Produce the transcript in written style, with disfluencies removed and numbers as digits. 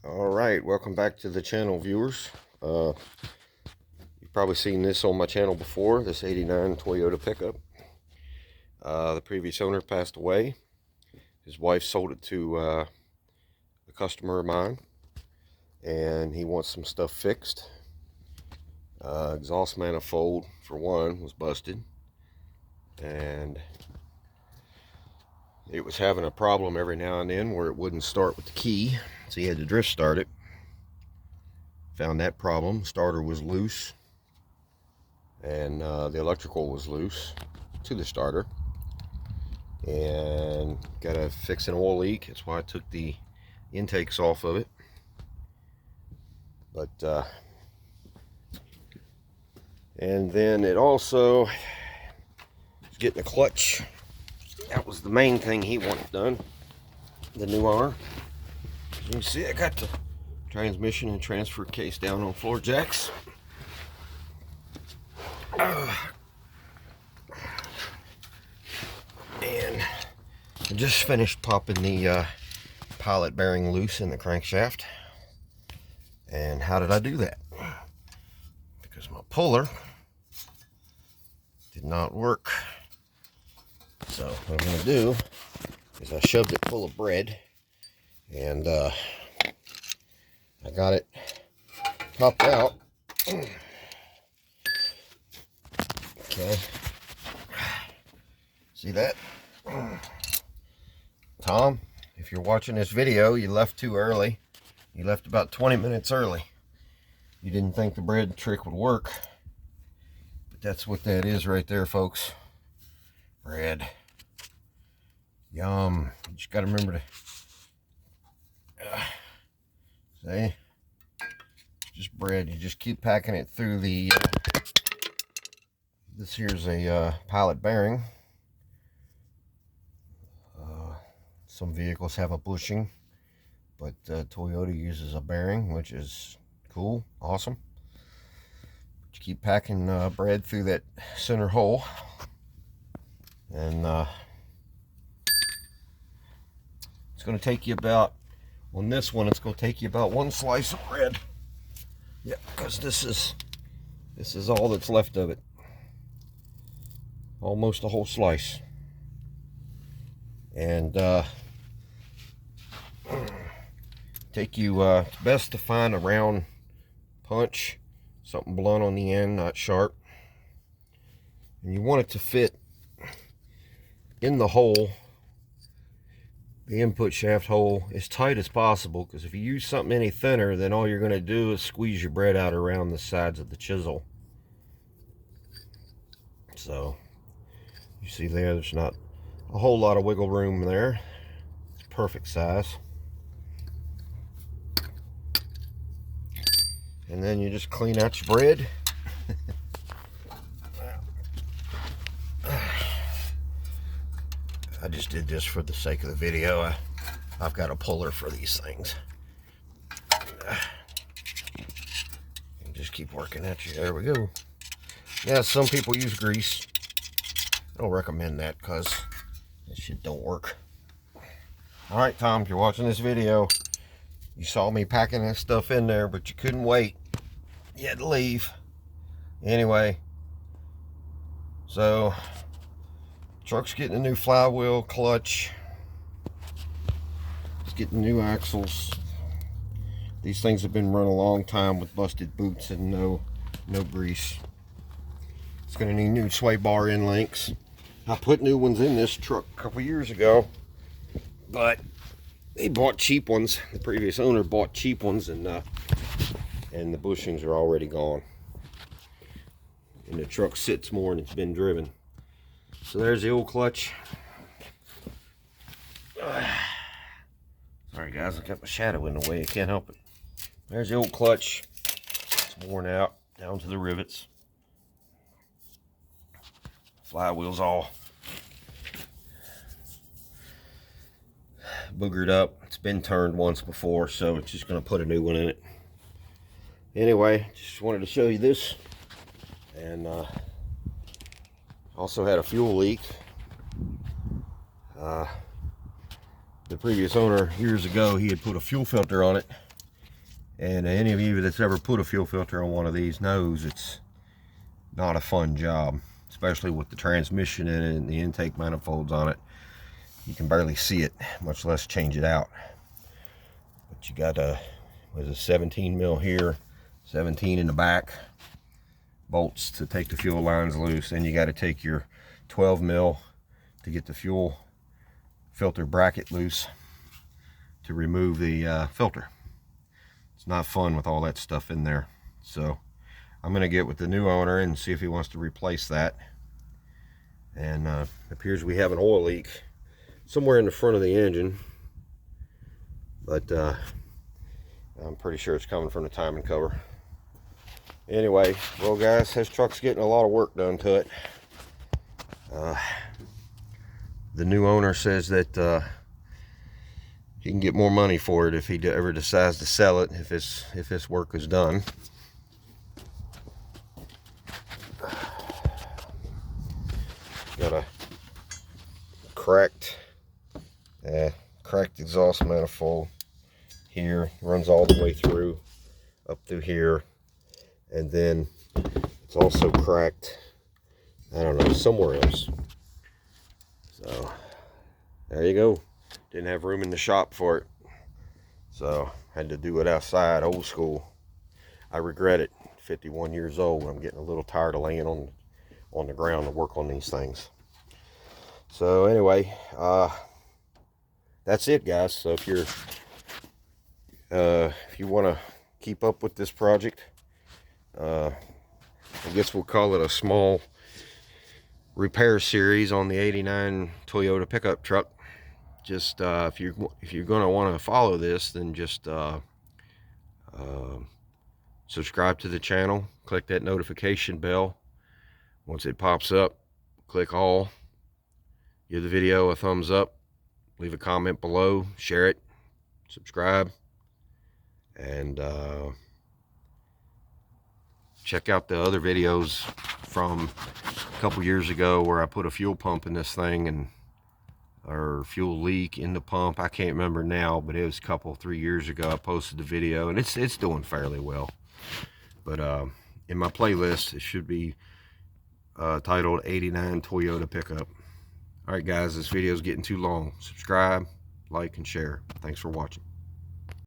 All right, welcome back to the channel, viewers. You've probably seen this on my channel before, this 89 Toyota pickup. The previous owner passed away. His wife sold it to a customer of mine, and he wants some stuff fixed. Exhaust manifold, for one, was busted, and it was having a problem every now and then where it wouldn't start with the key, so he had to drift start it. Found that problem. Starter was loose, and the electrical was loose to the starter, and got to fix an oil leak. That's why I took the intakes off of it. But and then it also was getting a clutch. That was the main thing he wanted done, the new owner. As you can see, I got the transmission and transfer case down on floor jacks. And I just finished popping the pilot bearing loose in the crankshaft. And how did I do that? Because my puller did not work. So what I'm going to do is I shoved it full of bread, and I got it popped out. Okay, see that? Tom, if you're watching this video, you left too early. You left about 20 minutes early. You didn't think the bread trick would work, but that's what that is right there, folks. Bread. Yum. You just gotta remember to see, just bread. You just keep packing it through the this here's a pilot bearing. Some vehicles have a bushing, but Toyota uses a bearing, which is cool, awesome. But you keep packing bread through that center hole, and it's going to take you about, on this one, it's going to take you about one slice of bread. Yeah, because this is all that's left of it. Almost a whole slice. And take you, it's best to find a round punch, something blunt on the end, not sharp. And you want it to fit in the hole, the input shaft hole, as tight as possible, because if you use something any thinner, then all you're going to do is squeeze your bread out around the sides of the chisel. So you see there's not a whole lot of wiggle room there. It's perfect size. And then you just clean out your bread. I just did this for the sake of the video. I've got a puller for these things. And just keep working at you. There we go. Yeah, some people use grease. I don't recommend that because that shit don't work. Alright, Tom, if you're watching this video, you saw me packing that stuff in there, but you couldn't wait. You had to leave. Anyway, so truck's getting a new flywheel, clutch. It's getting new axles. These things have been run a long time with busted boots and no grease. It's going to need new sway bar end links. I put new ones in this truck a couple years ago, but they bought cheap ones. The previous owner bought cheap ones, and the bushings are already gone. And the truck sits more and it's been driven. So there's the old clutch. Sorry guys, I got my shadow in the way, I can't help it. There's the old clutch. It's worn out down to the rivets. Flywheel's all boogered up. It's been turned once before, so it's just going to put a new one in it. Anyway, just wanted to show you this. And also had a fuel leak. The previous owner, years ago, he had put a fuel filter on it, And any of you that's ever put a fuel filter on one of these knows it's not a fun job, especially with the transmission in it and the intake manifolds on it. You can barely see it, much less change it out. But you got a, what is it, 17 mil here, 17 in the back, bolts to take the fuel lines loose. Then you got to take your 12 mil to get the fuel filter bracket loose to remove the filter. It's not fun with all that stuff in there. So I'm going to get with the new owner and see if he wants to replace that. And it appears we have an oil leak somewhere in the front of the engine, but I'm pretty sure it's coming from the timing cover. Anyway, well guys, this truck's getting a lot of work done to it. The new owner says that he can get more money for it if he ever decides to sell it, if this work is done. Got a cracked exhaust manifold here, runs all the way through up through here, and then it's also cracked, I don't know, somewhere else. So there you go. Didn't have room in the shop for it, so had to do it outside, old school. I regret it. 51 years old, I'm getting a little tired of laying on the ground to work on these things. So anyway, that's it guys. So if you want to keep up with this project, I guess we'll call it a small repair series on the 89 Toyota pickup truck. Just if you're going to want to follow this, then just subscribe to the channel, click that notification bell. Once it pops up, click all, give the video a thumbs up, leave a comment below, share it, subscribe, and check out the other videos from a couple years ago where I put a fuel pump in this thing, and or fuel leak in the pump. I can't remember now, but it was a 3 years ago I posted the video, and it's doing fairly well. But in my playlist, it should be titled 89 Toyota pickup. All right guys, this video is getting too long. Subscribe, like, and share. Thanks for watching.